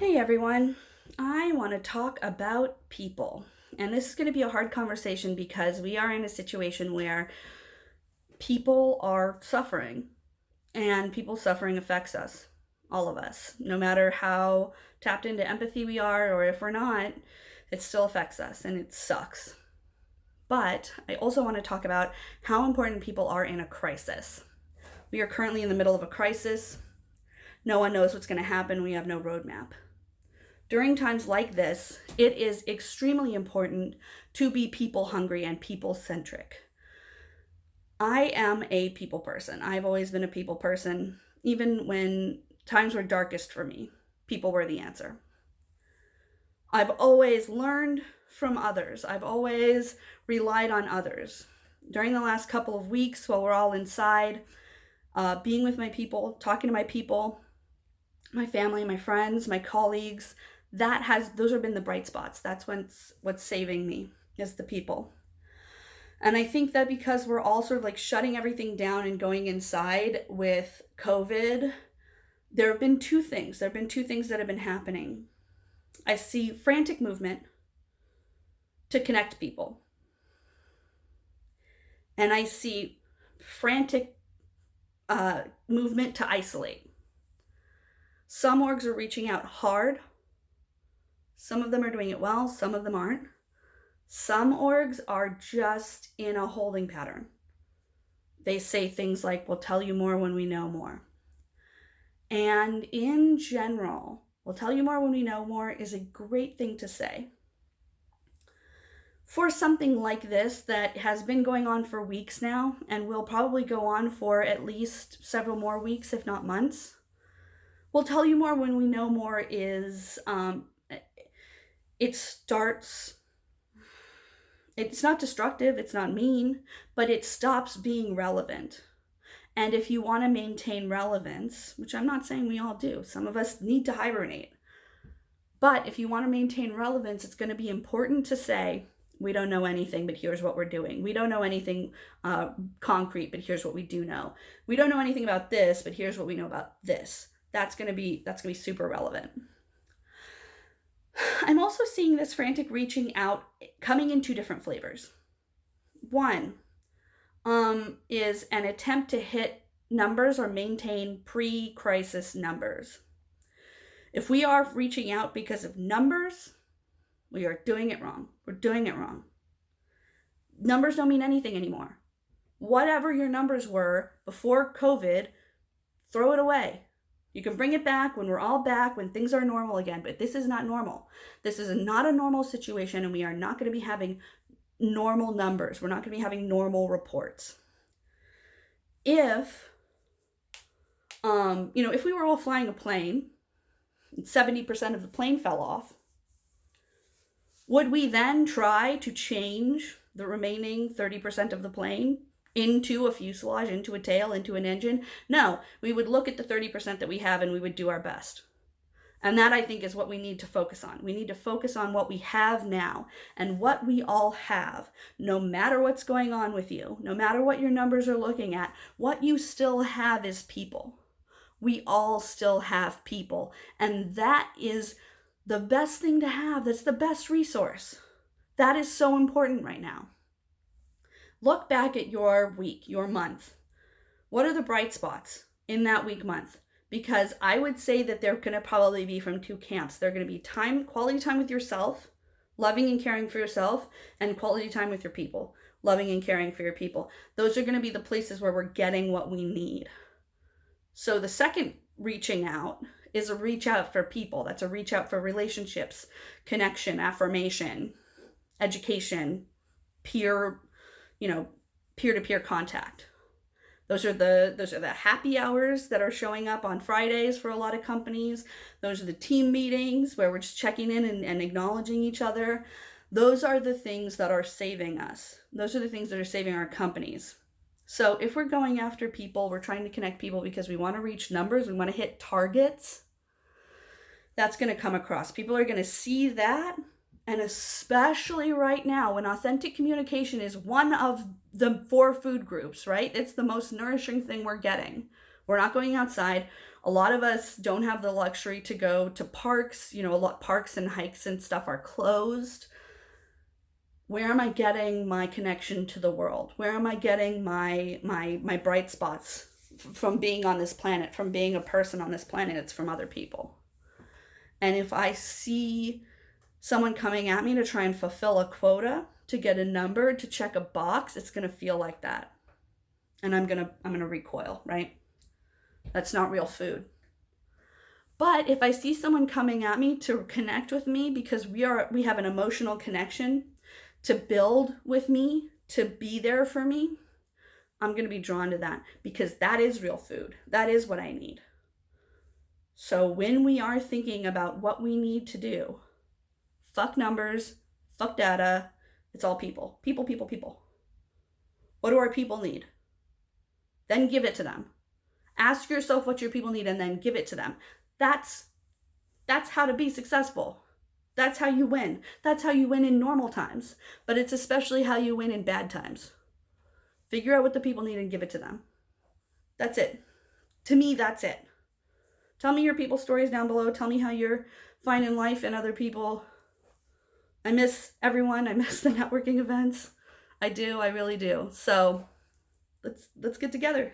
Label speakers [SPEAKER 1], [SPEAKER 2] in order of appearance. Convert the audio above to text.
[SPEAKER 1] Hey everyone, I want to talk about people. And this is going to be a hard conversation because we are in a situation where people are suffering, and people suffering affects us, all of us. No matter how tapped into empathy we are, or if we're not, it still affects us and it sucks. But I also want to talk about how important people are in a crisis. We are currently in the middle of a crisis. No one knows what's going to happen. We have no roadmap. During times like this, it is extremely important to be people hungry and people centric. I am a people person. I've always been a people person. Even when times were darkest for me, people were the answer. I've always learned from others. I've always relied on others. During the last couple of weeks while we're all inside, being with my people, talking to my people, my family, my friends, my colleagues, those have been the bright spots. That's what's saving me, is the people. And I think that because we're all sort of like shutting everything down and going inside with COVID, there have been two things. There have been two things that have been happening. I see frantic movement to connect people, and I see frantic movement to isolate. Some orgs are reaching out hard. Some of them are doing it well, some of them aren't. Some orgs are just in a holding pattern. They say things like, we'll tell you more when we know more. And in general, we'll tell you more when we know more is a great thing to say. For something like this that has been going on for weeks now and will probably go on for at least several more weeks, if not months, we'll tell you more when we know more is it's not destructive, it's not mean, but it stops being relevant. And if you want to maintain relevance, which I'm not saying we all do, some of us need to hibernate, but if you want to maintain relevance, it's going to be important to say, we don't know anything, but here's what we're doing. We don't know anything concrete, but here's what we do know. We don't know anything about this, but here's what we know about this. That's going to be super relevant. I'm also seeing this frantic reaching out coming in two different flavors. One is an attempt to hit numbers or maintain pre-crisis numbers. If we are reaching out because of numbers, we are doing it wrong. We're doing it wrong. Numbers don't mean anything anymore. Whatever your numbers were before COVID, throw it away. You can bring it back when we're all back, when things are normal again, but this is not normal. This is not a normal situation, and we are not going to be having normal numbers. We're not going to be having normal reports. If we were all flying a plane and 70% of the plane fell off, would we then try to change the remaining 30% of the plane into a fuselage, into a tail, into an engine? No, we would look at the 30% that we have and we would do our best. And that, I think, is what we need to focus on. We need to focus on what we have now, and what we all have, no matter what's going on with you, no matter what your numbers are looking at, what you still have is people. We all still have people, and that is the best thing to have. That's the best resource. That is so important right now. Look back at your week, your month. What are the bright spots in that week, month? Because I would say that they're going to probably be from two camps. They're going to be quality time with yourself, loving and caring for yourself, and quality time with your people, loving and caring for your people. Those are going to be the places where we're getting what we need. So the second reaching out is a reach out for people. That's a reach out for relationships, connection, affirmation, education, peer-to-peer contact. Those are the happy hours that are showing up on Fridays for a lot of companies. Those are the team meetings where we're just checking in and acknowledging each other. Those are the things that are saving us. Those are the things that are saving our companies. So if we're going after people, we're trying to connect people because we want to reach numbers, we want to hit targets, that's going to come across. People are going to see that. And especially right now, when authentic communication is one of the 4 food groups, right? It's the most nourishing thing we're getting. We're not going outside. A lot of us don't have the luxury to go to parks. A lot parks and hikes and stuff are closed. Where am I getting my connection to the world? Where am I getting my bright spots from being on this planet, from being a person on this planet? It's from other people. And if I see someone coming at me to try and fulfill a quota, to get a number, to check a box, it's going to feel like that. And I'm going to recoil, right? That's not real food. But if I see someone coming at me to connect with me because we have an emotional connection, to build with me, to be there for me, I'm going to be drawn to that because that is real food. That is what I need. So when we are thinking about what we need to do, fuck numbers, fuck data, it's all people. People, people, people. What do our people need? Then give it to them. Ask yourself what your people need and then give it to them. That's how to be successful. That's how you win. That's how you win in normal times. But it's especially how you win in bad times. Figure out what the people need and give it to them. That's it. To me, that's it. Tell me your people stories down below. Tell me how you're finding life and other people. I miss everyone. I miss the networking events. I do. I really do. So let's get together.